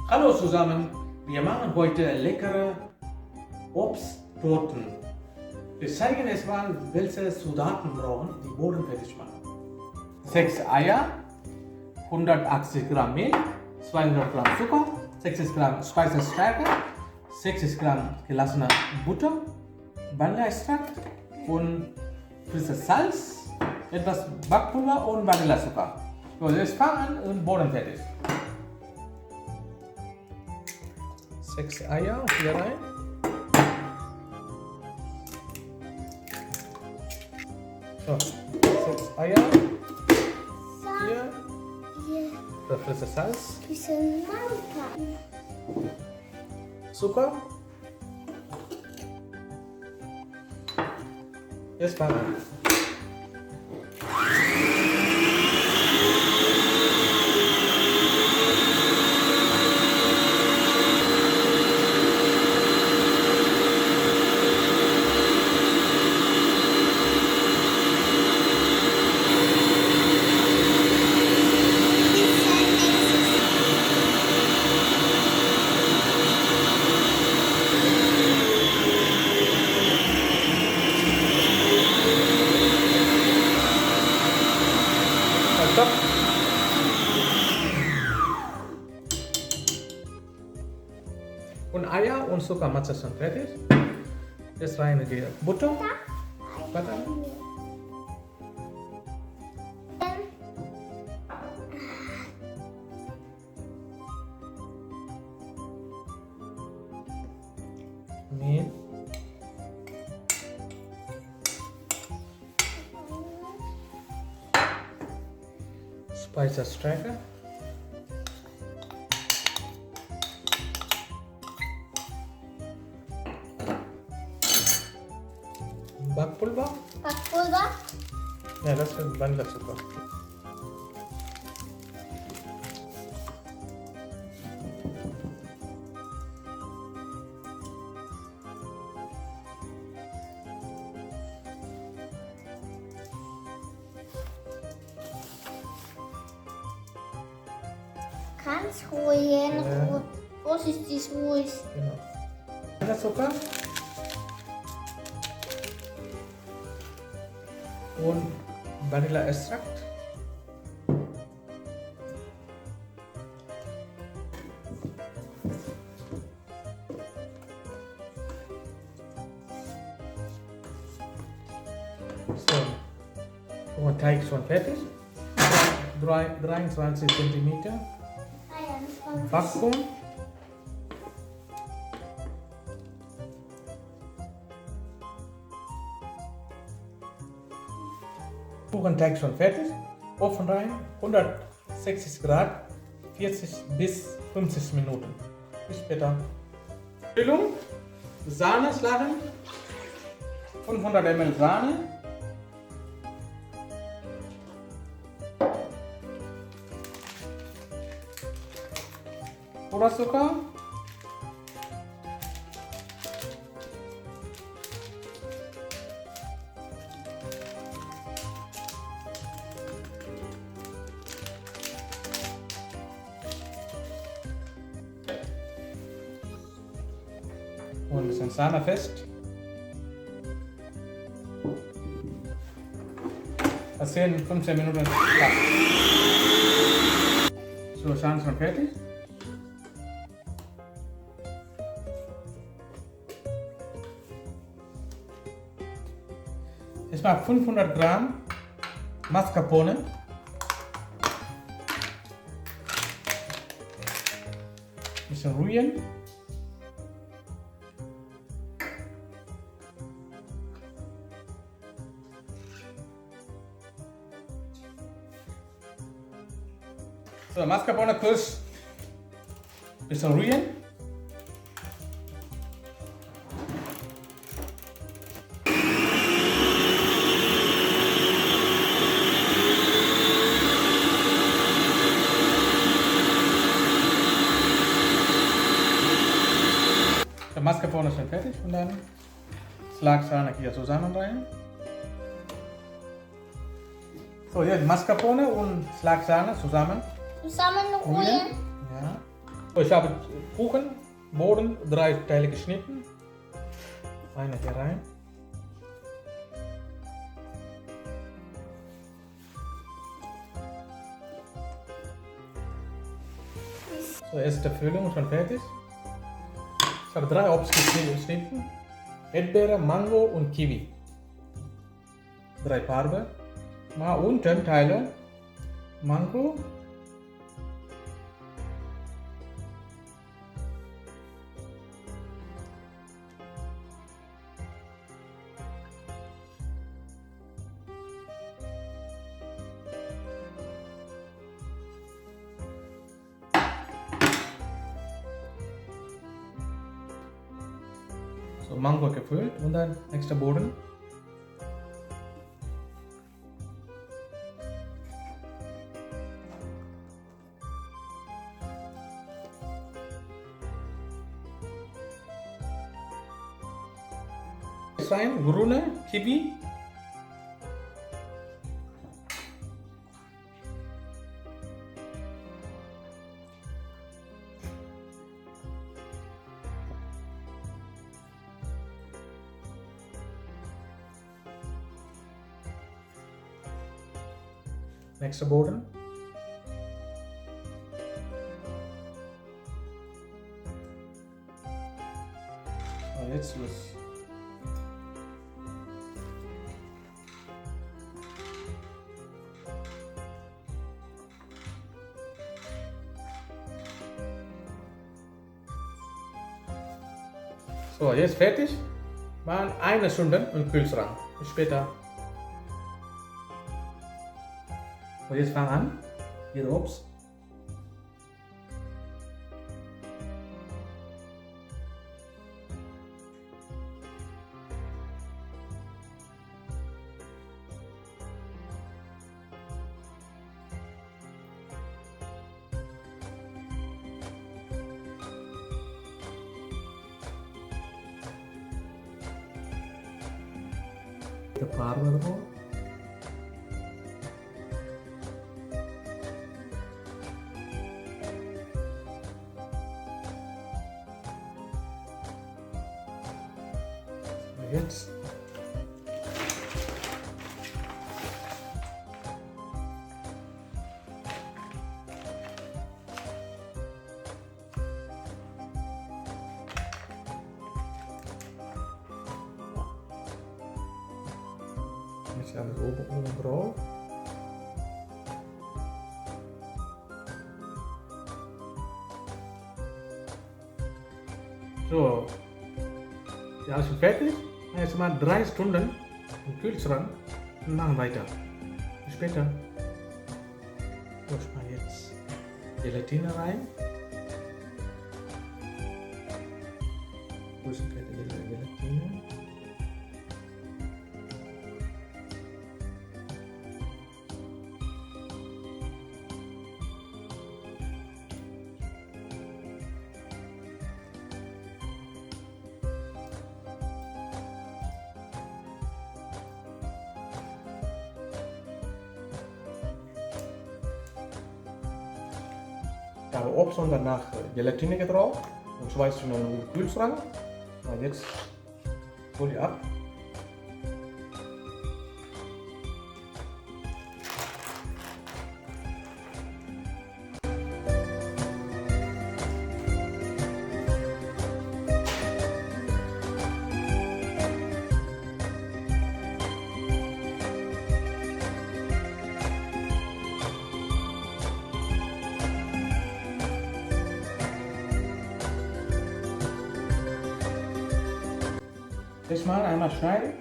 Hallo zusammen, wir machen heute leckere Obsttorten. Wir zeigen erstmal, welche Zutaten brauchen, die Boden fertig machen. 6 Eier, 180 Gramm Mehl, 200 Gramm Zucker, 60 Gramm Speisestärke, 60 Gramm gelassene Butter, Vanilleextrakt und frisches Salz, etwas Backpulver und Vanillezucker. So, jetzt fangen an und Boden fertig. 6 Eier hier rein. So, 6 Eier. Hier. Das frische Salz. Zucker. Jetzt fangen wir. Stopp. Und Eier und Zuckermasse sind fertig. Jetzt rein die Butter. Butter. Mehl. Speisestärke. Backpulver. Ja, das ist Vanillezucker. Ganz ruhig, Ja. vorsichtig ruhig. Genau. Vanillezucker. Und Vanilleextrakt. So, und Teig schon fertig. 23 cm. Vakuum. Kuchenteig schon fertig. Ofen rein, 160 Grad, 40 bis 50 Minuten. Bis später. Füllung, Sahne schlagen, 500 ml Sahne. Puderzucker. Und ein bisschen Sahne fest. Das 10-15 Minuten. Ja. So, Sahne ist schon fertig. Ich mache 500 Gramm Mascarpone. Ein bisschen rühren. So, Mascarpone kurz ein bisschen rühren. Der Mascarpone ist schon fertig und dann Schlagsahne hier zusammen rein. So, jetzt Mascarpone und Schlagsahne zusammen. Zusammen rühren. Ja. So, ich habe Kuchenboden 3 Teile geschnitten. Eine hier rein. So, erste Füllung schon fertig. Ich habe 3 Obst geschnitten. Erdbeere, Mango und Kiwi. 3 Farben. Mal unten Teile. Mango. So, Mango gefüllt und dann nächster Boden. Sein grüne Kiwi. Nächster Boden. So, jetzt los. So, jetzt fertig. Mal eine Stunde im Kühlschrank. Bis später. So, jetzt fang an. Hier Obst. The Farbe drauf. Jetzt alles oben drauf. So, ja, ist fertig. Jetzt mal 3 Stunden im Kühlschrank und machen weiter. Bis später. So, ich mache jetzt Gelatine rein. Wo ist die Gelatine? Ich habe Obst und danach Gelatine drauf und schmeiße in den Kühlschrank. Und jetzt hole ich ab. Das mal einmal schneiden.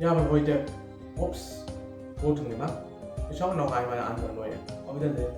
Ja, aber heute, ups, wo drin gemacht? Ich schaue noch einmal eine andere Leute. Auf Wiedersehen.